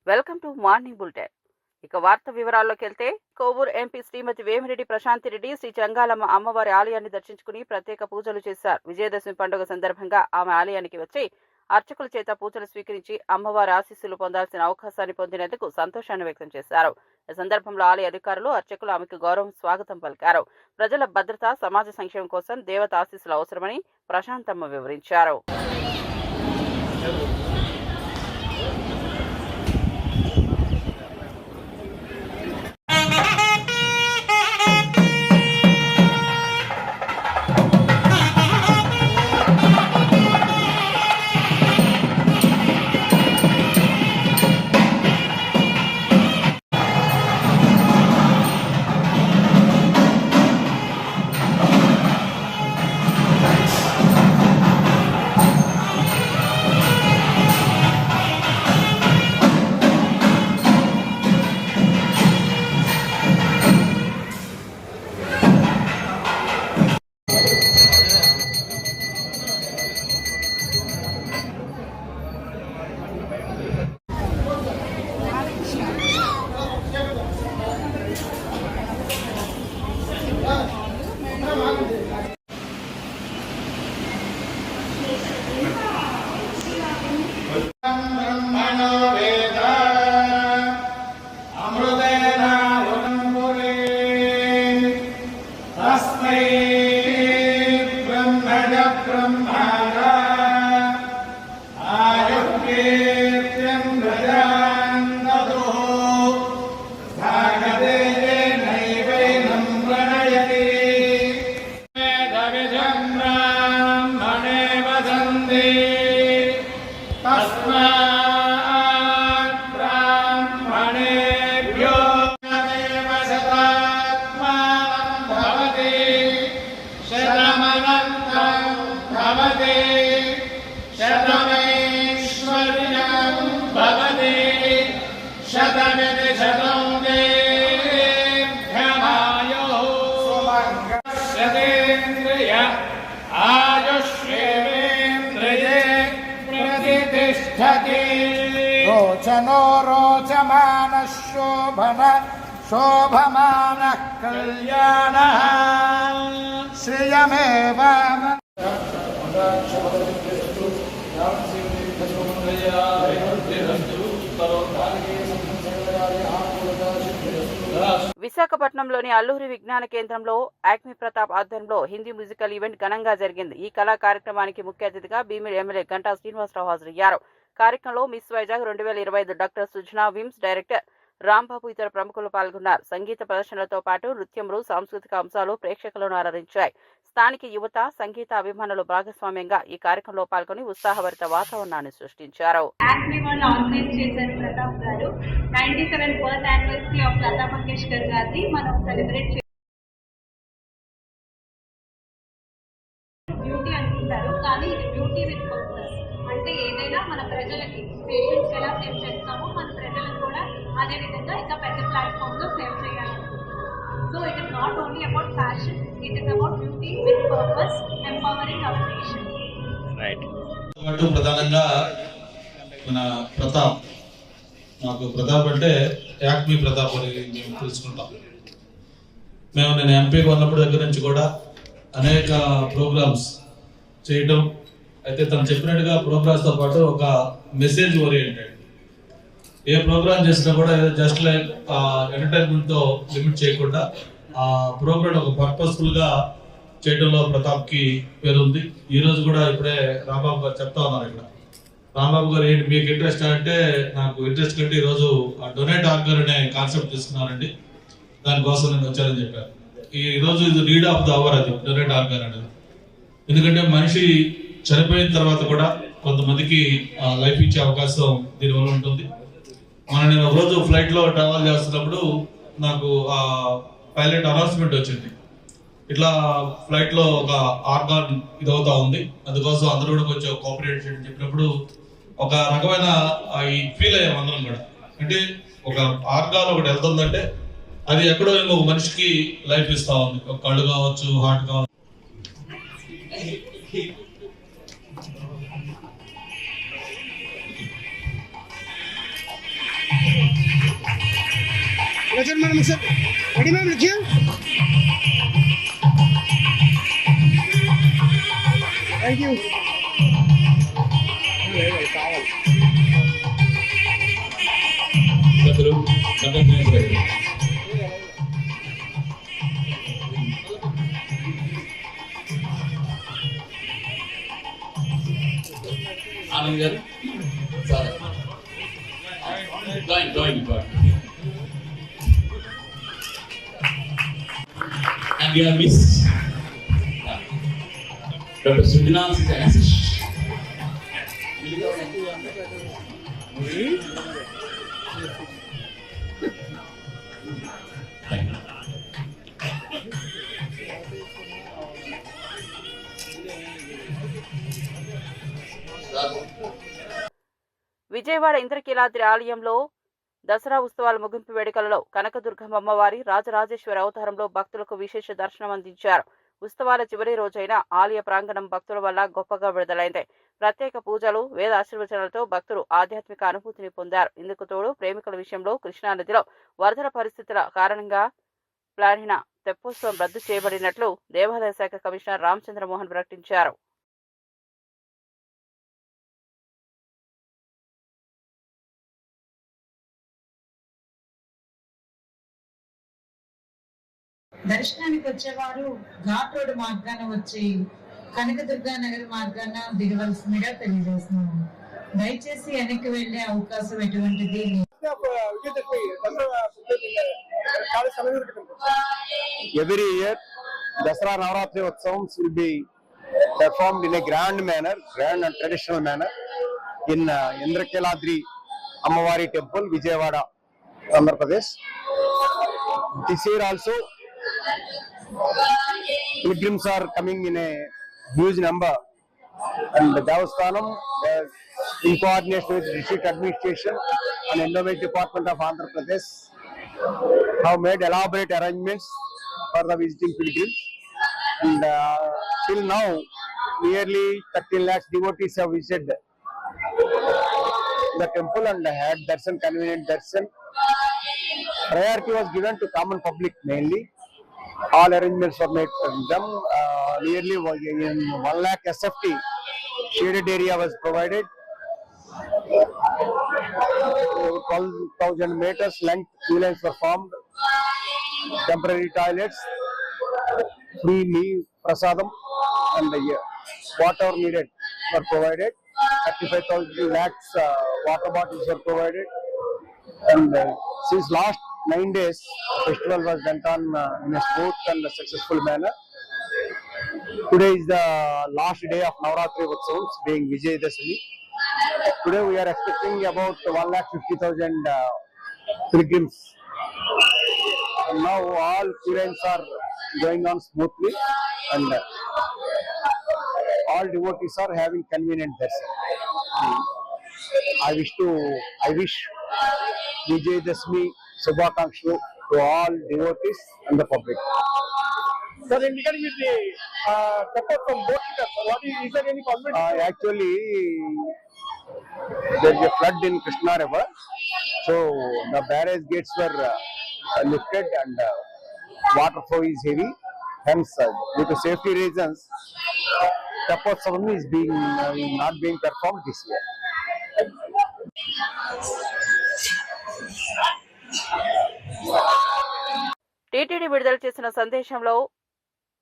Welcome to morning bulletin. ఇక వార్త వివరాల్లోకి వెళ్తే కోవూరు ఎంపీ శ్రీమతి వేమిరెడ్డి ప్రశాంతిరెడ్డి శ్రీ చెంగాలమ్మ అమ్మవారి ఆలయాన్ని దర్శించుకుని ప్రత్యేక పూజలు చేశారు. విజయదశమి పండుగ సందర్భంగా ఆమె ఆలయానికి వచ్చి అర్చకుల చేత పూజలు స్వీకరించి అమ్మవారి ఆశీస్సులు పొందాల్సిన అవకాశాన్ని పొందినందుకు సంతోషాన్ని వ్యక్తం చేశారు. ఈ సందర్భంలో ఆలయ అధికారులు అర్చకులు ఆమెకు గౌరవం స్వాగతం పలికారు. ప్రజల భద్రత, సమాజ సంక్షేమం కోసం దేవత ఆశీస్సులు అవసరమని ప్రశాంతమ్మ వివరించారు. रोचनो रोचमानः शोभन शोभमानः कल्याणः श्रियमेव విశాఖపట్నంలోని అల్లూరి విజ్ఞాన కేంద్రంలో యాక్మి ప్రతాప్ ఆధ్వర్యంలో హిందీ మ్యూజికల్ ఈవెంట్ ఘనంగా జరిగింది. ఈ కళా కార్యక్రమానికి ముఖ్య అతిథిగా భీమిలి ఎమ్మెల్యే గంటా శ్రీనివాసరావు హాజరయ్యారు. కార్యక్రమంలో miss Vizag 2025 doctor Sujana VIMS director Rambabu ఇతర ప్రముఖులు పాల్గొన్నారు. సంగీత ప్రదర్శనలతో పాటు నృత్యములు, సాంస్కృతిక అంశాలు ప్రేక్షకులను అలరించాయి. స్థానిక యువత, సంగీత అభిమానులు భాగస్వామ్యంగా ఈ కార్యక్రమంలో పాల్గొని ఉత్సాహభరిత వాతావరణాన్ని సృష్టించారు. అంటే ఏదైనా మన ప్రజలకి పేషెంట్స్ ఎలా సేవ్ చేస్తామో మన ప్రజలకు కూడా అదే విధంగా ఇంకా పెద్ద ప్లాట్ఫామ్ లో సేవ్ చేయాలనుకుంటున్నాం. So it is not only about fashion, it is about beauty with purpose, empowering our nation. Right. ప్రధానంగా మన ప్రతాప్, నాకు ప్రతాప్ అంటే యాక్మి ప్రతాప్ అని మేము తెలుసుకుంటాం. నేను ఎంపీగా ఉన్నప్పుడు దగ్గర నుంచి కూడా అనేక ప్రోగ్రామ్స్ చేయటం, అయితే తను చెప్పినట్టుగా ప్రోగ్రామ్స్తో పాటు ఒక మెసేజ్ ఓరియంటెడ్ ఏ ప్రోగ్రామ్ చేసినా కూడా జస్ట్ లైక్ ఎంటర్టైన్మెంట్తో లిమిట్ చేయకుండా ఆ ప్రోగ్రామ్ ఒక పర్పస్ఫుల్గా చేయడంలో ప్రతాప్కి పేరు ఉంది. ఈరోజు కూడా ఇప్పుడే రాంబాబు గారు చెప్తా ఉన్నారు. ఇక్కడ రాంబాబు గారు ఏంటి మీకు ఇంట్రెస్ట్ అంటే, నాకు ఇంట్రెస్ట్ కంటే ఈరోజు డొనేట్ ఆర్గర్ అనే కాన్సెప్ట్ తీసుకున్నానండి, దానికోసం నేను వచ్చానని చెప్పారు. ఈరోజు ఇది లీడ్ ఆఫ్ ద అవర్, అది డొనేట్ ఆర్గర్ అనేది. ఎందుకంటే మనిషి చనిపోయిన తర్వాత కూడా కొంతమందికి లైఫ్ ఇచ్చే అవకాశం దీనివల్ల ఉంటుంది. నేను ఒక రోజు ఫ్లైట్లో ట్రావెల్ చేస్తున్నప్పుడు నాకు పైలట్ అనౌన్స్మెంట్ వచ్చింది, ఇట్లా ఫ్లైట్లో ఒక ఆర్గాన్ ఇది అవుతా ఉంది, అందుకోసం అందరూ కూడా కొంచెం కోఆపరేట్ చేయడం చెప్పినప్పుడు ఒక రకమైన ఈ ఫీల్ అయ్యాం అందరం కూడా. అంటే ఒక ఆర్గాన్ ఒకటి వెళ్తుందంటే అది ఎక్కడో ఇంకొక మనిషికి లైఫ్ ఇస్తా ఉంది. ఒక కళ్ళు కావచ్చు, హార్ట్ కావచ్చు. Thank you. Anand garu, sorry. Join. And we have Miss Dr. Sujana is an assist. Thank you. Vijayawada Indrakeeladri ఆలయంలో దసరా ఉత్సవాల ముగింపు వేడుకలలో కనకదుర్గమ్మ అమ్మవారి రాజరాజేశ్వరి అవతారంలో భక్తులకు విశేష దర్శనం అందించారు. ఉత్సవాల చివరి రోజైన ఆలయ ప్రాంగణం భక్తుల వల్ల గొప్పగా విడుదలైంది. ప్రత్యేక పూజలు, వేద ఆశీర్వచనాలతో భక్తులు ఆధ్యాత్మిక అనుభూతిని పొందారు. ఇందుకు తోడు ప్రేమికుల విషయంలో కృష్ణానదిలో వరదల పరిస్థితుల కారణంగా ప్లానిన తెప్పోత్సవం రద్దు చేయబడినట్లు దేవాదాయ శాఖ కమిషనర్ రామచంద్రమోహన్ ప్రకటించారు. దర్శనానికి వచ్చేవారు ఘాట్ రోడ్ మార్గాన వచ్చి కనకదుర్గా నగర్ మార్గాన దిగవలసిందిగా తెలియజేస్తున్నాము. దయచేసి వెనక్కి వెళ్లే అవకాశం ఎటువంటిది Every year, Dasara Navaratri Utsavams will be performed in a grand and traditional manner in Indrakeladri Ammavari Temple, Vijayawada, Andhra Pradesh. This year also, pilgrims are coming in a huge number, and the Devasthanam, in coordination with district administration and Endowment Department of Andhra Pradesh, have made elaborate arrangements for the visiting pilgrims. And till now, nearly 13 lakhs devotees have visited the temple and had darshan, convenient darshan. Priority was given to common public mainly. All arrangements were made for them. Nearly 1 lakh SFT shaded area was provided. 12,000 meters length queue lines were formed. Temporary toilets, free meal, prasadam, and water needed were provided. 35,000 lakhs water bottles were provided. And since last 9 days, the festival was done on in a smooth and a successful manner. Today is the last day of Navaratri Utsavams, being Vijayadashami. Today we are expecting about 1,50,000 pilgrims. And now all queues are going on smoothly, and all devotees are having convenient darshan. I wish Vijayadashami Shubhakankshu to all devotees and the public. Sir, in regarding with the support from both sides, is there any comment? Actually, there is a flood in Krishna River, so the barrage gates were lifted and water flow is heavy. Hence, due to safety reasons, Teppotsavam is not being performed this year. TTD విడుదల చేసిన సందేశంలో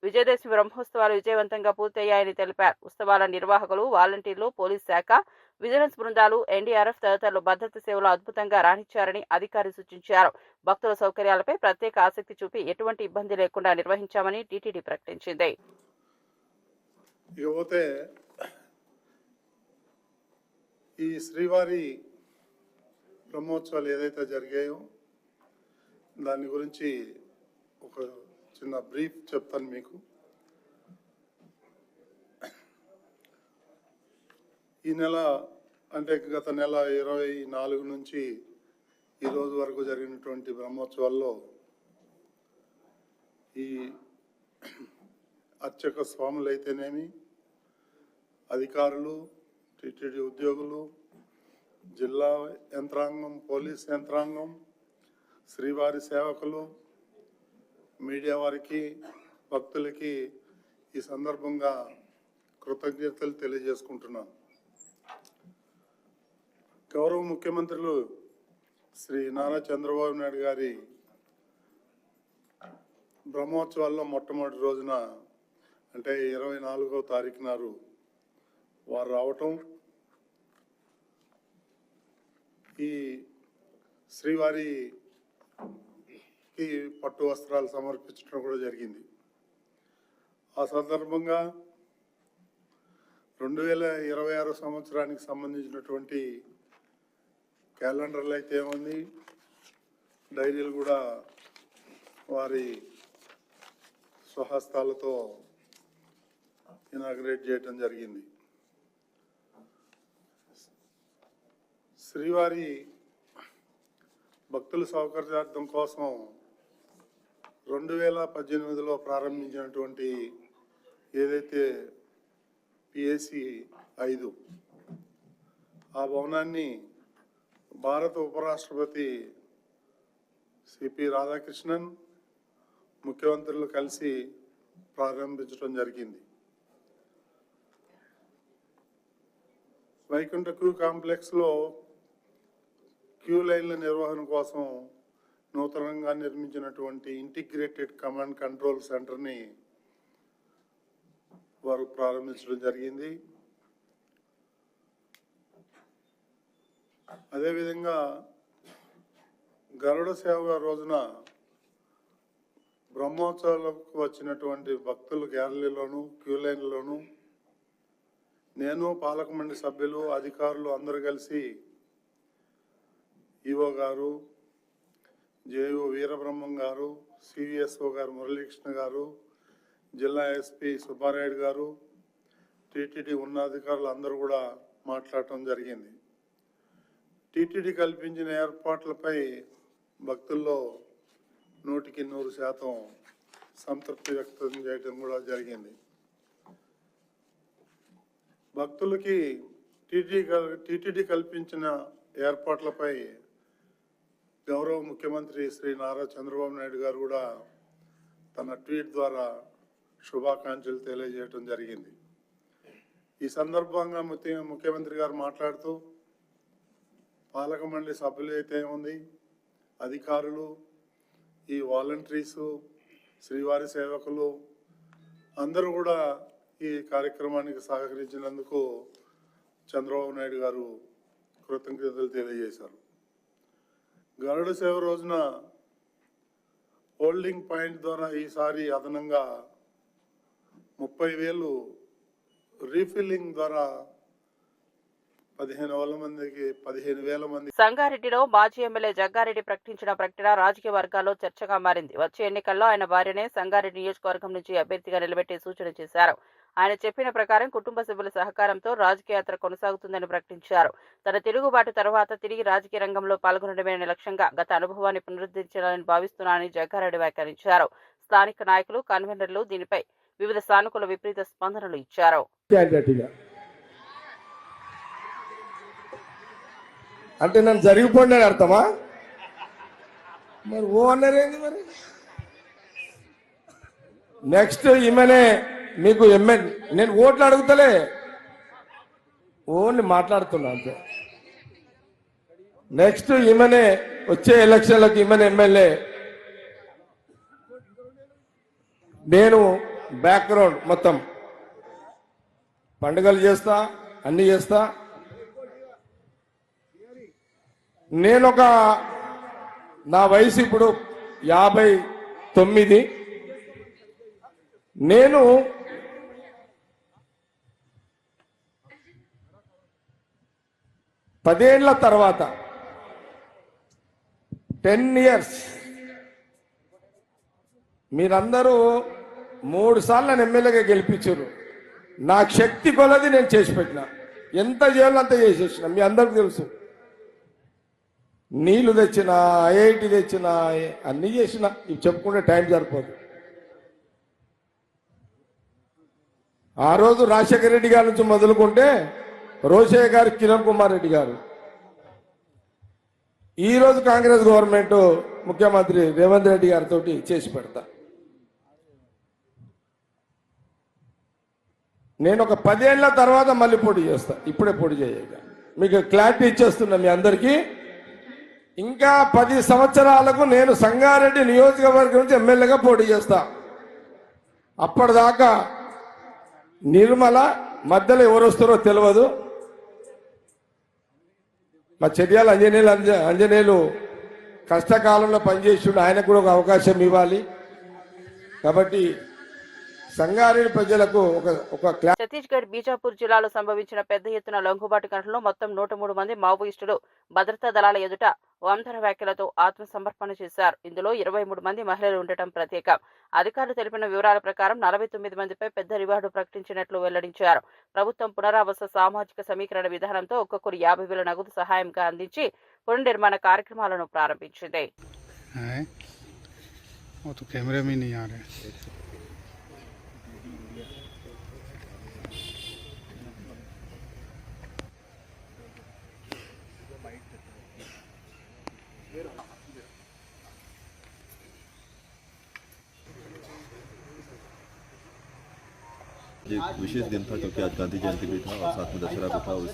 విజయదశమి బ్రహ్మోత్సవాలు విజయవంతంగా పూర్తయ్యాయని తెలిపారు. ఉత్సవాల నిర్వాహకులు, వాలంటీర్లు, పోలీస్ శాఖ, విజిలెన్స్ బృందాలు, ఎన్డీఆర్ఎఫ్ తదితరులు భద్రతా సేవలు అద్భుతంగా రాణించారని అధికారి సూచించారు. భక్తుల సౌకర్యాలపై ప్రత్యేక ఆసక్తి చూపి ఎటువంటి ఇబ్బంది లేకుండా నిర్వహించామని టీటీడీ ప్రకటించింది. ఇకపోతే ఈ శ్రీవారి బ్రహ్మోత్సవాలు ఏదైతే జరిగాయో దాని గురించి ఒక చిన్న బ్రీఫ్ చెప్తాను మీకు. ఈ నెల అంటే గత నెల 24 నుంచి ఈ రోజు వరకు జరిగినటువంటి బ్రహ్మోత్సవాల్లో ఈ అర్చక స్వాములు అయితేనేమి, అధికారులు, టీటీడీ ఉద్యోగులు, జిల్లా యంత్రాంగం, పోలీస్ యంత్రాంగం, శ్రీవారి సేవకులు, మీడియా వారికి, భక్తులకి ఈ సందర్భంగా కృతజ్ఞతలు తెలియజేసుకుంటున్నాను. గౌరవ ముఖ్యమంత్రులు శ్రీ నారా చంద్రబాబు నాయుడు గారి బ్రహ్మోత్సవాల్లో మొట్టమొదటి రోజున అంటే 24వ తారీఖు నాడు వారు రావటం, ఈ శ్రీవారికి పట్టు వస్త్రాలు సమర్పించడం కూడా జరిగింది. ఆ సందర్భంగా 2026 సంవత్సరానికి సంబంధించినటువంటి క్యాలెండర్లు అయితే ఏముంది, డైరీలు కూడా వారి స్వహస్తాలతో ఇనాగ్రేట్ చేయటం జరిగింది. శ్రీవారి భక్తుల సౌకర్యార్థం కోసం 2018లో ప్రారంభించినటువంటి ఏదైతే PAC 5 ఆ భవనాన్ని భారత ఉపరాష్ట్రపతి సిపి రాధాకృష్ణన్ ముఖ్యమంత్రులు కలిసి ప్రారంభించడం జరిగింది. వైకుంఠ క్యూ కాంప్లెక్స్లో క్యూ లైన్ల నిర్వహణ కోసం నూతనంగా నిర్మించినటువంటి ఇంటిగ్రేటెడ్ కమాండ్ కంట్రోల్ సెంటర్ని వారు ప్రారంభించడం జరిగింది. అదేవిధంగా గరుడ సేవ రోజున బ్రహ్మోత్సవాలకు వచ్చినటువంటి భక్తుల గ్యాలరీలోను, క్యూ లైన్లోను నేను, పాలక మండలి సభ్యులు, అధికారులు అందరూ కలిసి ఈఓ గారు, జేఓ వీరబ్రహ్మం గారు, సివిఎస్ఓ గారు మురళీకృష్ణ గారు, జిల్లా ఎస్పీ సుబ్బారాయుడు గారు, టీటీడీ ఉన్నతాధికారులు అందరూ కూడా మాట్లాడటం జరిగింది. టీటీడీ కల్పించిన ఏర్పాట్లపై భక్తుల్లో 100% సంతృప్తి వ్యక్తం చేయడం కూడా జరిగింది. భక్తులకి టీటీడీ కల్పించిన ఏర్పాట్లపై గౌరవ ముఖ్యమంత్రి శ్రీ నారా చంద్రబాబు నాయుడు గారు కూడా తన ట్వీట్ ద్వారా శుభాకాంక్షలు తెలియజేయడం జరిగింది. ఈ సందర్భంగా ముఖ్యమంత్రి గారు మాట్లాడుతూ పాలక మండలి సభ్యులు అయితే ఉంది, అధికారులు, ఈ వాలంటీర్స్, శ్రీవారి సేవకులు అందరూ కూడా ఈ కార్యక్రమానికి సహకరించినందుకు చంద్రబాబు నాయుడు గారు కృతజ్ఞతలు తెలియజేశారు. గరుడ సేవ రోజున హోల్డింగ్ పాయింట్ ద్వారా ఈసారి అదనంగా 30,000 రీఫిల్లింగ్ ద్వారా 15,000 మంది. సంగారెడ్డిలో మాజీ ఎమ్మెల్యే జగ్గారెడ్డి ప్రకటించిన ప్రకటన రాజకీయ వర్గాల్లో చర్చగా మారింది. వచ్చే ఎన్నికల్లో ఆయన భార్యనే సంగారెడ్డి నియోజకవర్గం నుంచి అభ్యర్థిగా నిలబెట్టే సూచన చేశారు. ఆయన చెప్పిన ప్రకారం కుటుంబ సభ్యుల సహకారంతో రాజకీయ యాత్ర కొనసాగుతుందని ప్రకటించారు. తన తిరుగుబాటు తర్వాత తిరిగి రాజకీయ రంగంలో పాల్గొనడమే లక్ష్యంగా గత అనుభవాన్ని పునరుద్ధరించాలని భావిస్తున్నానని జగ్గారెడ్డి వ్యాఖ్యానించారు. స్థానిక నాయకులు, కన్వీనర్లు దీనిపై వివిధ సానుకూల విపరీత స్పందనలు ఇచ్చారు. అంటే నన్ను జరిగిపోయినా అర్థమా? మరి ఓ అన్నారేంది? మరి నెక్స్ట్ ఈమెనే మీకు ఎమ్మెల్యే, నేను ఓట్లు అడుగుతలే, ఓన్లీ మాట్లాడుతున్నా అంతే. నెక్స్ట్ ఈమెనే వచ్చే ఎలక్షన్లకు ఈమెనే ఎమ్మెల్యే. నేను బ్యాక్గ్రౌండ్ మొత్తం పండుగలు చేస్తా, అన్ని చేస్తా. నా వయసు ఇప్పుడు 59. నేను పదేళ్ల తర్వాత 10 years మీరందరూ 3 సార్లు నన్ను ఎమ్మెల్యేగా గెలిపించారు. నాకు శక్తి కొలది నేను చేసి పెట్టిన, ఎంత చేయాలో అంత చేసేసిన. మీ అందరికి తెలుసు. నీళ్లు తెచ్చిన, IIT తెచ్చిన, అన్నీ చేసిన. ఇవి చెప్పుకుంటే టైం సరిపోదు. ఆ రోజు రాజశేఖర రెడ్డి గారి నుంచి మొదలుకుంటే రోషయ్య గారు, కిరణ్ కుమార్ రెడ్డి గారు, ఈరోజు కాంగ్రెస్ గవర్నమెంట్ ముఖ్యమంత్రి రేవంత్ రెడ్డి గారితో చేసి పెడతా. నేను ఒక 10 ఏళ్ల తర్వాత మళ్ళీ పోటీ చేస్తా, ఇప్పుడే పోటీ చేయక మీకు క్లారిటీ ఇచ్చేస్తున్నా మీ అందరికీ. ఇంకా 10 సంవత్సరాలకు నేను సంగారెడ్డి నియోజకవర్గం నుంచి ఎమ్మెల్యేగా పోటీ చేస్తా. అప్పటిదాకా నిర్మల మధ్యలో ఎవరు వస్తారో తెలియదు. మా చర్యాల అంజనేయులు కష్టకాలంలో పనిచేసిండు, ఆయనకు కూడా ఒక అవకాశం ఇవ్వాలి. కాబట్టి సంగారెడ్డి ప్రజలకు ఒక ఛత్తీస్గఢ్ బీజాపూర్ జిల్లాలో సంభవించిన పెద్ద ఎత్తున లొంగుబాటు ఘటనలో మొత్తం 103 మంది మావోయిస్టులు భద్రతా దళాల ఎదుట వంతర వ్యాఖ్యలతో ఆత్మసమర్పణ చేశారు. ఇందులో 23 మంది మహిళలు ఉండటం ప్రత్యేకం. అధికారులు తెలిపిన వివరాల ప్రకారం 49 మందిపై పెద్ద రివార్డు ప్రకటించినట్లు వెల్లడించారు. ప్రభుత్వం పునరావాస సామాజిక సమీకరణ విధానంతో ఒక్కొక్కరు 50,000 నగదు సహాయంగా అందించి పునర్నిర్మాణ కార్యక్రమాలను ప్రారంభించింది. एक विशेष दिन था क्योंकि आज गांधी जयंती भी था और साथ में दशहरा भी था। उस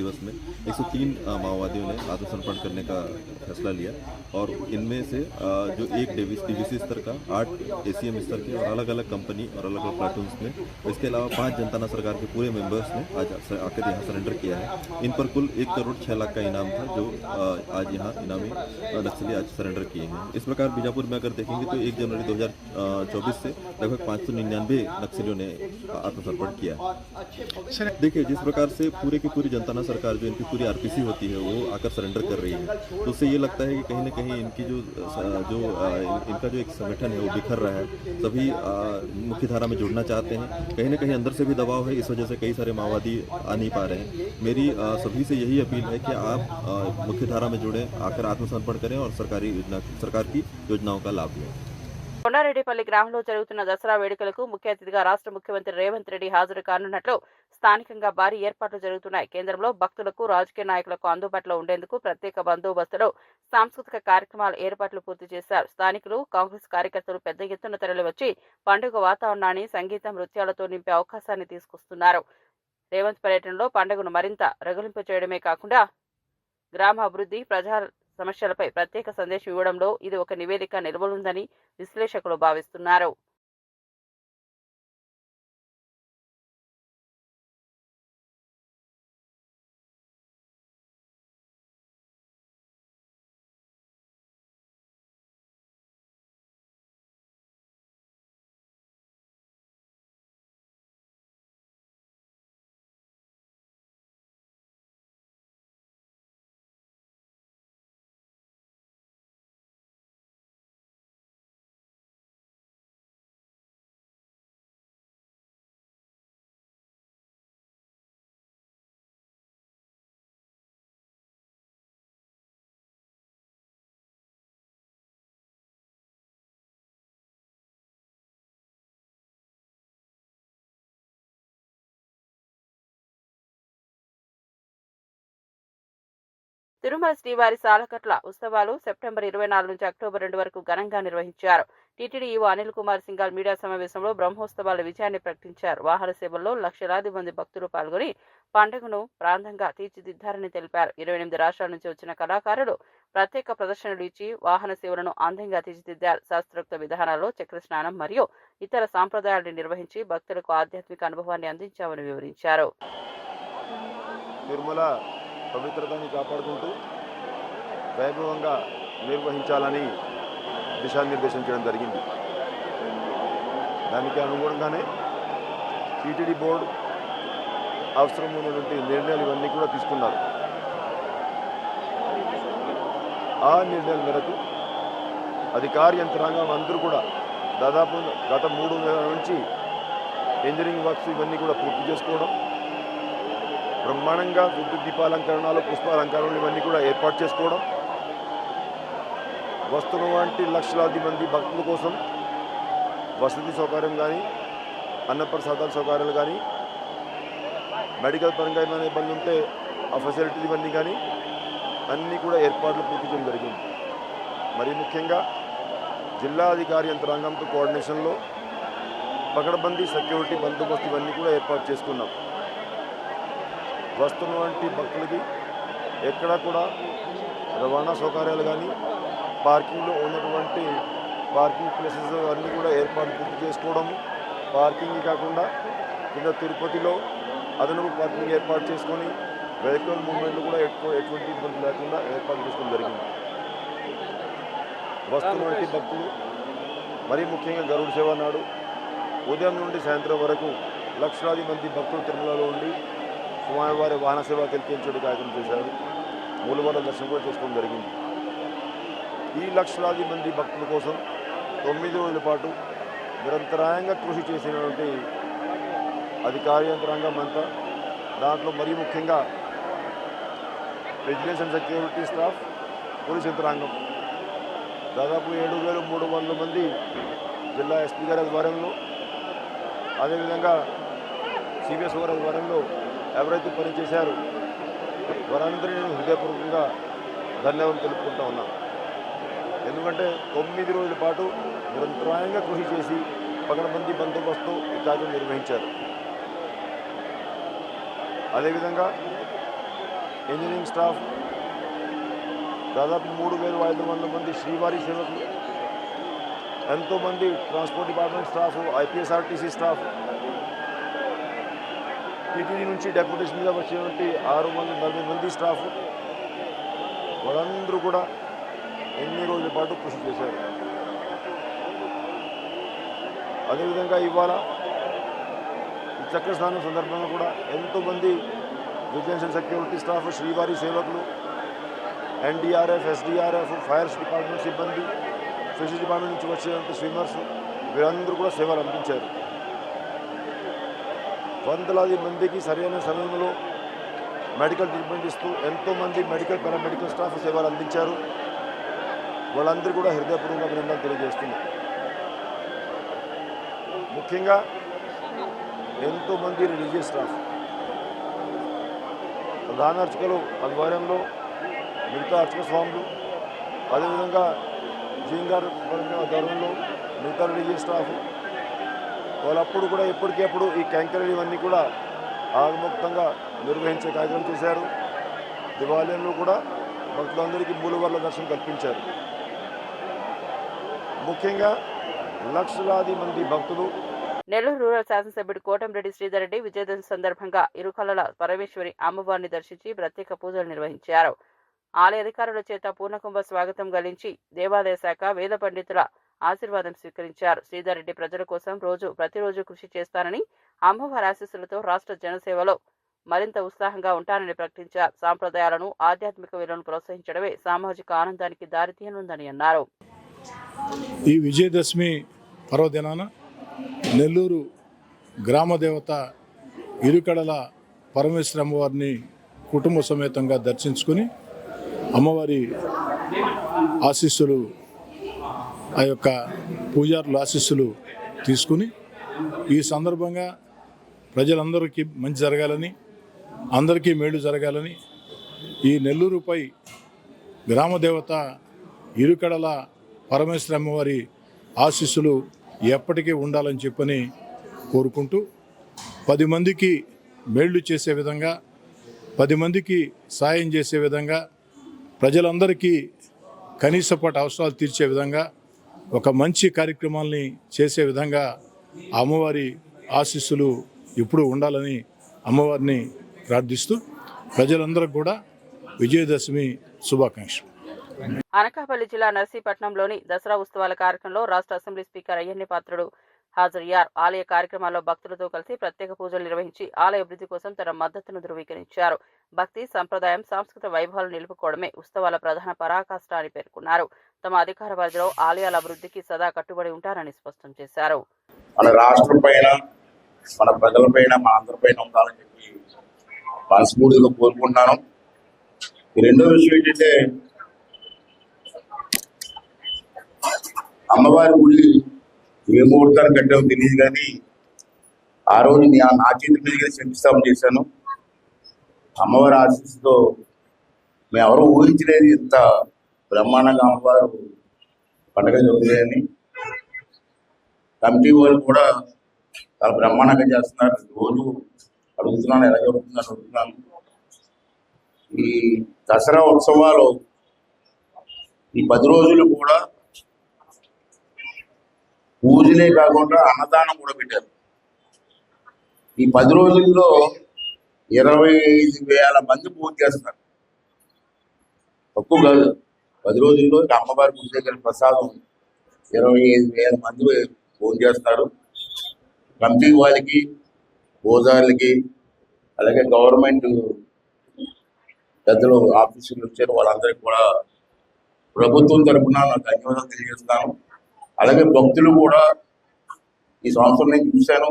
दिवस में 103 माओवादियों ने आत्मसमर्पण करने का फैसला लिया और इनमें से जो एक डीवीसी स्तर का 8 एसीएम स्तर के और अलग अलग कंपनी और अलग अलग प्लाटून्स में, इसके अलावा 5 जनता सरकार के पूरे मेंबर्स ने आज आकर यहाँ सरेंडर किया है। इन पर कुल 1 करोड़ 6 लाख का इनाम था जो आज यहाँ इनामी नक्सली आज सरेंडर किए हैं। इस प्रकार बीजापुर में अगर देखेंगे तो 1 जनवरी 2024 से लगभग 599 नक्सलियों ने आत्मसमर्पण किया। देखिए, जिस प्रकार से पूरे की पूरी जनता सरकार जो इनकी पूरी आरपीसी होती है वो आकर सरेंडर कर रही है, तो उससे ये लगता है कि कहीं ना कहीं इनकी इनका जो एक संगठन है वो बिखर रहा है। सभी मुख्य धारा में जुड़ना चाहते हैं, कहीं ना कहीं अंदर से भी दबाव है, इस वजह से कई सारे माओवादी आ नहीं पा रहे हैं। मेरी सभी से यही अपील है कि आप मुख्य धारा में जुड़े, आकर आत्मसमर्पण करें और सरकार की योजनाओं का लाभ लें। కొండారెడ్డిపల్లి గ్రామంలో జరుగుతున్న దసరా వేడుకలకు ముఖ్య అతిథిగా రాష్ట్ర ముఖ్యమంత్రి రేవంత్ రెడ్డి హాజరు కానున్నట్లు స్థానికంగా భారీ ఏర్పాట్లు జరుగుతున్నాయి. కేంద్రంలో భక్తులకు, రాజకీయ నాయకులకు అందుబాటులో ఉండేందుకు ప్రత్యేక బందోబస్తులో సాంస్కృతిక కార్యక్రమాల ఏర్పాట్లు పూర్తి చేశారు. స్థానికులు, కాంగ్రెస్ కార్యకర్తలు పెద్ద ఎత్తున తరలివచ్చి పండుగ వాతావరణాన్ని సంగీతం, నృత్యాలతో నింపే అవకాశాన్ని తీసుకొస్తున్నారు. రేవంత్ పర్యటనలో పండుగను మరింత రగులింపు చేయడమే కాకుండా గ్రామ అభివృద్ధి, ప్రజా సమస్యలపై ప్రత్యేక సందేశం ఇవ్వడంలో ఇది ఒక నివేదిక నిలవనుందని విశ్లేషకులు భావిస్తున్నారు. తిరుమల శ్రీవారి సాలకట్ల ఉత్సవాలు సెప్టెంబర్ 24 నుంచి అక్టోబర్ 2 వరకు ఘనంగా నిర్వహించారు. TTD EO Anil Kumar Singhal media సమావేశంలో బ్రహ్మోత్సవాల విజయాన్ని ప్రకటించారు. వాహన సేవల్లో లక్షలాది మంది భక్తులు పాల్గొని పండుగను ప్రాంతంగా తీర్చిదిద్దారని తెలిపారు. 28 రాష్ట్రాల నుంచి వచ్చిన కళాకారులు ప్రత్యేక ప్రదర్శనలు ఇచ్చి వాహన సేవలను అందంగా తీర్చిదిద్దారు. శాస్త్రోక్త విధానాల్లో చక్ర స్నానం మరియు ఇతర సాంప్రదాయాలను నిర్వహించి భక్తులకు ఆధ్యాత్మిక అనుభవాన్ని అందించామని వివరించారు. తిరుమల పవిత్రతని కాపాడుకుంటూ వైభవంగా నిర్వహించాలని దిశానిర్దేశం చేయడం జరిగింది. దానికి అనుగుణంగానే టీటీడీ బోర్డు అవసరమైనటువంటి నిర్ణయాలు ఇవన్నీ కూడా తీసుకున్నారు. ఆ నిర్ణయాల మేరకు అధికార యంత్రాంగం అందరూ కూడా దాదాపు గత 3 నెలల నుంచి ఇంజనీరింగ్ వర్క్స్ ఇవన్నీ కూడా పూర్తి చేసుకోవడం, బ్రహ్మాండంగా విద్యుత్ దీపాలంకరణలు, పుష్పాలంకరణలు ఇవన్నీ కూడా ఏర్పాటు చేసుకోవడం, వస్తున్న వంటి లక్షలాది మంది భక్తుల కోసం వసతి సౌకర్యం కానీ, అన్నప్రసాదాల సౌకర్యాలు కానీ, మెడికల్ పరంగా ఏమైనా ఇబ్బంది ఉంటే ఆ ఫెసిలిటీస్ ఇవన్నీ కానీ అన్నీ కూడా ఏర్పాట్లు పూర్తి చేయడం జరిగింది. మరి ముఖ్యంగా జిల్లా అధికారి యంత్రాంగంతో కోఆర్డినేషన్లో పకడ్బందీ సెక్యూరిటీ బందోబస్తు ఇవన్నీ కూడా ఏర్పాటు చేసుకున్నాం. వస్తున్నటువంటి భక్తులకి ఎక్కడా కూడా రవాణా సౌకర్యాలు కానీ పార్కింగ్లో ఉన్నటువంటి పార్కింగ్ ప్లేసెస్ అన్నీ కూడా ఏర్పాటు పూర్తి చేసుకోవడము, పార్కింగ్ కాకుండా కింద తిరుపతిలో అదనపు పార్కింగ్ ఏర్పాటు చేసుకొని వెహికల్ మూవ్మెంట్లు కూడా ఎటువంటి ఇబ్బంది లేకుండా ఏర్పాటు చేసుకోవడం జరిగింది. వస్తున్నటువంటి భక్తులు మరీ ముఖ్యంగా గరుడ సేవ నాడు ఉదయం నుండి సాయంత్రం వరకు లక్షలాది మంది భక్తులు తిరుమలలో ఉండి స్వామివారి వాహన సేవ కల్పించే కార్యక్రమం చేశారు. మూలవాళ్ళ దర్శనం కూడా చేసుకోవడం జరిగింది. ఈ లక్షలాది మంది భక్తుల కోసం 9 రోజుల పాటు నిరంతరాయంగా కృషి చేసినటువంటి అధికార యంత్రాంగం అంతా, దాంట్లో మరీ ముఖ్యంగా vigilance and security staff, police యంత్రాంగం దాదాపు 7,300 మంది జిల్లా ఎస్పీ గారి ఆధ్వర్యంలో, అదేవిధంగా సిబిఎస్ గారి ఆధ్వర్యంలో ఎవరైతే పనిచేశారో వారందరినీ నేను హృదయపూర్వకంగా ధన్యవాదాలు తెలుపుకుంటా ఉన్నాను. ఎందుకంటే 9 రోజుల పాటు నిరంతరాయంగా కృషి చేసి పకడ్బందీ బందోబస్తు ఈ కార్యక్రమం నిర్వహించారు. అదేవిధంగా ఇంజనీరింగ్ స్టాఫ్ దాదాపు 3,500 మంది శ్రీవారి సేవకులు, ఎంతోమంది transport department staff, APSRTC staff, TTD నుంచి డెప్యూటేషన్ మీద వచ్చినటువంటి 640 మంది స్టాఫ్, వాళ్ళందరూ కూడా ఎన్ని రోజుల పాటు కృషి చేశారు. అదేవిధంగా ఇవాళ ఈ చక్ర స్నానం సందర్భంగా కూడా ఎంతోమంది విజిలెన్స్ అండ్ సెక్యూరిటీ స్టాఫ్, శ్రీవారి సేవకులు, ఎన్డీఆర్ఎఫ్, ఎస్డీఆర్ఎఫ్, ఫైర్స్ డిపార్ట్మెంట్ సిబ్బంది, ఫిషరీస్ డిపార్ట్మెంట్ నుంచి వచ్చేంత స్విమ్మర్స్ వీరందరూ కూడా సేవలు అందించారు. వందలాది మందికి సరైన సమయంలో మెడికల్ ట్రీట్మెంట్ ఇస్తూ ఎంతోమంది మెడికల్ పారామెడికల్ స్టాఫ్ సేవలు అందించారు. వాళ్ళందరూ కూడా హృదయపూర్వక అభినందనలు తెలియజేస్తున్నారు. ముఖ్యంగా ఎంతోమంది రిలీజియస్ స్టాఫ్, ప్రధాన అర్చకులు ఆధ్వర్యంలో మిగతా అర్చక స్వాములు, అదేవిధంగా జీంగార్ ఆధ్వర్యంలో మిగతా రిలీజియస్ స్టాఫ్ వాళ్ళప్పుడు కూడా ఎప్పటికప్పుడు ఈ క్యాంకరీలు ఇవన్నీ కూడా ఆగముక్తంగా నిర్వహించే కార్యక్రమం చేశారు. దేవాలయంలో కూడా భక్తులందరికీ మూలవర్ల దర్శనం కల్పించారు. ముఖ్యంగా లక్షలాది మంది భక్తులు. నెల్లూరు రూరల్ శాసనసభ్యుడు కోటంరెడ్డి శ్రీధర్ రెడ్డి విజయదశమి సందర్భంగా ఇరుకలల పరమేశ్వరి అమ్మవారిని దర్శించి ప్రత్యేక పూజలు నిర్వహించారు. ఆలయ అధికారుల చేత పూర్ణకుంభ స్వాగతం గలించి దేవాలయ శాఖ వేద పండితుల ఆశీర్వాదం స్వీకరించారు. శ్రీధర్ రెడ్డి ప్రజల కోసం ప్రతిరోజు కృషి చేస్తానని, అమ్మవారి ఆశీస్సులతో రాష్ట్ర జనసేవలో మరింత ఉత్సాహంగా ఉంటానని ప్రకటించారు. సాంప్రదాయాలను, ఆధ్యాత్మిక విలువలను ప్రోత్సహించడమే సామాజిక ఆనందానికి దారితీయనుందని అన్నారు. ఈ విజయదశమి పర్వదినాన నెల్లూరు గ్రామదేవత ఇరుకడల పరమేశ్వరి అమ్మవారిని కుటుంబ సమేతంగా దర్శించుకుని అమ్మవారి ఆశీస్సులు, ఆ యొక్క పూజారుల ఆశీస్సులు తీసుకుని ఈ సందర్భంగా ప్రజలందరికీ మంచి జరగాలని, అందరికీ మేలు జరగాలని, ఈ నెల్లూరుపై గ్రామదేవత ఇరుకడల పరమేశ్వరి అమ్మవారి ఆశీస్సులు ఎప్పటికీ ఉండాలని చెప్పని కోరుకుంటూ 10 మందికి మేళ్లు చేసే విధంగా, 10 మందికి సాయం చేసే విధంగా, ప్రజలందరికీ కనీసపాటి అవసరాలు తీర్చే విధంగా ఒక మంచి కార్యక్రమాల్ని చేసే విధంగా అమ్మవారి ఆశీస్సులు ఎప్పుడూ ఉండాలని అమ్మవారిని ప్రార్థిస్తూ ప్రజలందరికీ కూడా విజయదశమి శుభాకాంక్షలు. అనకాపల్లి జిల్లా నర్సీపట్నంలోని దసరా ఉత్సవాల కార్యక్రమంలో రాష్ట్ర అసెంబ్లీ స్పీకర్ అయ్యన్ని పాత్రుడు హాజరయ్యారు. ఆలయ కార్యక్రమాల్లో భక్తులతో కలిసి ప్రత్యేక పూజలు నిర్వహించి ఆలయ అభివృద్ధి కోసం తన మద్దతును ధృవీకరించారు. భక్తి, సంప్రదాయం, సాంస్కృతిక వైభవాలు నిలుపుకోవడమే ఉత్సవాల ప్రధాన పరాకాష్ట అని పేర్కొన్నారు. తమ అధికార పరిధిలో ఆలయాల అభివృద్ధికి సదా కట్టుబడి ఉంటారని స్పష్టం చేశారు. మన రాష్ట్రం పైన, మన ప్రజల పైన, మన అందరిపైన ఉండాలని చెప్పి మనస్ఫూర్తిగా కోరుకుంటున్నాను. రెండో విషయం ఏంటంటే, అమ్మవారి గుడి ఏ ముహూర్తాన్ని కట్టామో తెలియదు, కానీ ఆ రోజు నా చేతి మీదుగా శంకుస్థాపన చేశాను. అమ్మవారి ఆశీస్సుతో మేము ఎవరు ఊహించలేదు ఇంత బ్రహ్మాండంగా అమ్మవారు పండుగ జరుగుతాయని. కమిటీ వాళ్ళు కూడా చాలా బ్రహ్మాండంగా చేస్తున్నారు. రోజు అడుగుతున్నాను ఎలా జరుగుతుందని అడుగుతున్నాను. ఈ దసరా ఉత్సవాలు ఈ 10 రోజులు కూడా పూజలే కాకుండా అన్నదానం కూడా పెట్టారు. ఈ 10 రోజుల్లో 25,000 మంది పూజ చేస్తారు. తక్కువ కాదు. 10 రోజుల్లో అమ్మవారి పూజ దగ్గర ప్రసాదం 25,000 మంది పూజ చేస్తారు. కమిటీ వాళ్ళకి, పూజారులకి, అలాగే గవర్నమెంట్ పెద్దలు ఆఫీసులు వచ్చారు, వాళ్ళందరికీ కూడా ప్రభుత్వం తరఫున నాకు ధన్యవాదాలు తెలియజేస్తాను. అలాగే భక్తులు కూడా ఈ సంవత్సరం నేను చూశాను.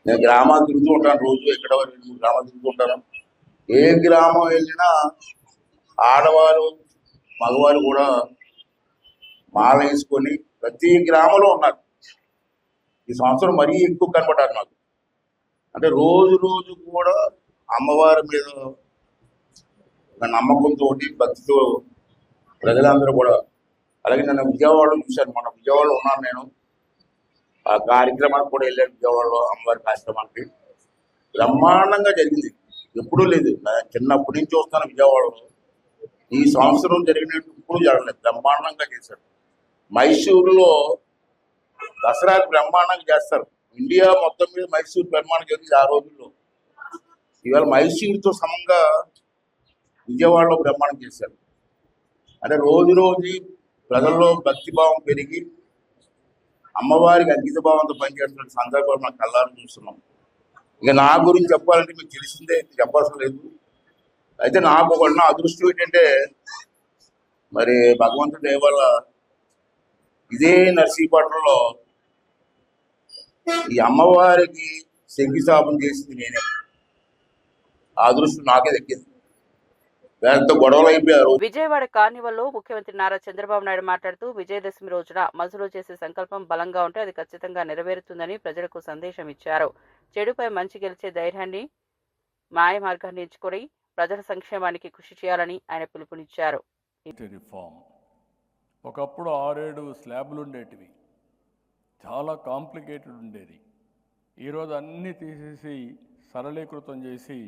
నేను గ్రామాలు తిరుగుతూ ఉంటాను, రోజు ఎక్కడ 2-3 గ్రామాలు తిరుగుతూ ఉంటాను. ఏ గ్రామం వెళ్ళినా ఆడవారు మగవారు కూడా మాల వేసుకొని ప్రతి గ్రామంలో ఉన్నారు. ఈ సంవత్సరం మరీ ఎక్కువ కనపడ్డారు నాకు. అంటే రోజు రోజు కూడా అమ్మవారి మీద ఒక నమ్మకంతో, భక్తితో ప్రజలందరూ కూడా. అలాగే నేను విజయవాడలో చూశాను, మన విజయవాడలో ఉన్నాను నేను. ఆ కార్యక్రమానికి కూడా వెళ్ళాను, విజయవాడలో అమ్మవారి కార్యక్రమానికి. బ్రహ్మాండంగా జరిగింది, ఎప్పుడూ లేదు. చిన్నప్పటి నుంచి వస్తాను విజయవాడలో. ఈ సంవత్సరం జరిగినట్టు ఇప్పుడు జరగలేదు, బ్రహ్మాండంగా చేశారు. మైసూరులో దసరాకి బ్రహ్మాండంగా చేస్తారు. ఇండియా మొత్తం మీద మైసూరు బ్రహ్మాండం జరిగింది ఆ రోజుల్లో. ఇవాళ మైసూరుతో సమంగా విజయవాడలో బ్రహ్మాండం చేశారు. అంటే రోజు రోజు ప్రజల్లో భక్తిభావం పెరిగి అమ్మవారికి అంకిత భావంతో పనిచేస్తున్న సందర్భాలు మనం కళ్ళారు చూస్తున్నాం. ఇక నా గురించి చెప్పాలంటే మీకు తెలిసిందే, చెప్పాల్సిన లేదు. అయితే నాకు ఉన్న అదృష్టం ఏంటంటే, మరి భగవంతుడి దయ వల్ల ఇదే నర్సీపట్నంలో ఈ అమ్మవారికి శంకుస్థాపన చేసింది నేనే. ఆ అదృష్టం నాకే దక్కింది. దాంతో గొడవలు అయిపోయారు. విజయవాడ కార్నివల్లో ముఖ్యమంత్రి నారా చంద్రబాబు నాయుడు మాట్లాడుతూ, విజయదశమి రోజున మనసులో చేసే సంకల్పం బలంగా ఉంటే అది ఖచ్చితంగా నెరవేరుతుందని ప్రజలకు సందేశం ఇచ్చారు. చెడుపై మంచి గెలిచే ధైర్యాన్ని, మాయ మార్గాన్ని ఎంచుకొని ప్రజల సంక్షేమానికి కృషి చేయాలని ఆయన పిలుపునిచ్చారు. రిఫార్మ్ ఒకప్పుడు 6-7 స్లాబ్లు ఉండేటివి, చాలా కాంప్లికేటెడ్ ఉండేది. ఈరోజు అన్నీ తీసేసి సరళీకృతం చేసి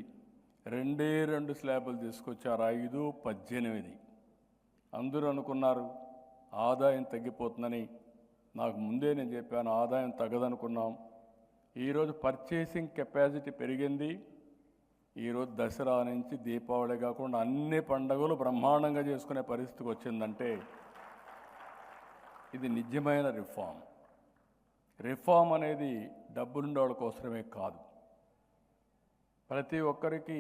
2 స్లాబులు తీసుకొచ్చారు, 5, 18. అందరూ అనుకున్నారు ఆదాయం తగ్గిపోతుందని. నాకు ముందే నేను చెప్పాను ఆదాయం తగ్గదనుకున్నాం. ఈరోజు పర్చేసింగ్ కెపాసిటీ పెరిగింది. ఈరోజు దసరా నుంచి దీపావళి కాకుండా అన్ని పండుగలు బ్రహ్మాండంగా చేసుకునే పరిస్థితికి వచ్చిందంటే ఇది నిజమైన రిఫార్మ్. రిఫార్మ్ అనేది డబ్బులుండే వాళ్ళ కోసమే కాదు, ప్రతి ఒక్కరికి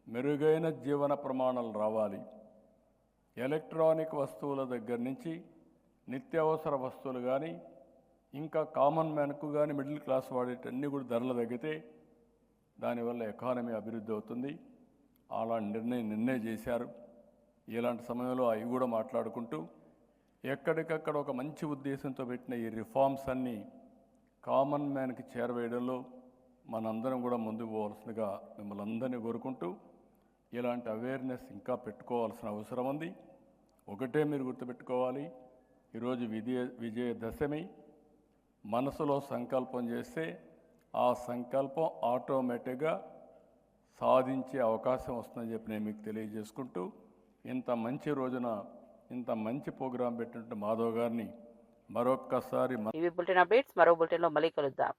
మెరుగైన జీవన ప్రమాణాలు రావాలి. ఎలక్ట్రానిక్ వస్తువుల దగ్గర నుంచి నిత్యావసర వస్తువులు కానీ, ఇంకా కామన్ మ్యాన్కు కానీ, మిడిల్ క్లాస్ వాడేటన్నీ కూడా ధరలు తగ్గితే దానివల్ల ఎకానమీ అభివృద్ధి అవుతుంది. అలాంటి నిర్ణయం చేశారు. ఇలాంటి సమయంలో అవి కూడా మాట్లాడుకుంటూ ఎక్కడికక్కడ ఒక మంచి ఉద్దేశంతో పెట్టిన ఈ రిఫార్మ్స్ అన్నీ కామన్ మ్యాన్కి చేరవేయడంలో మనందరం కూడా ముందుకు పోవాల్సిందిగా మిమ్మల్ని అందరినీ కోరుకుంటూ, ఇలాంటి అవేర్నెస్ ఇంకా పెట్టుకోవాల్సిన అవసరం ఉంది. ఒకటే మీరు గుర్తుపెట్టుకోవాలి, ఈరోజు విజయదశమి. మనసులో సంకల్పం చేస్తే ఆ సంకల్పం ఆటోమేటిక్గా సాధించే అవకాశం వస్తుందని చెప్పి నేను మీకు తెలియజేసుకుంటూ, ఇంత మంచి రోజున ఇంత మంచి ప్రోగ్రాం పెట్టినట్టు మాధవ్ గారిని మరొక్కసారి బులెటిన్ అప్డేట్స్ మరో బులెటిన్లో మళ్ళీ కలుద్దాం.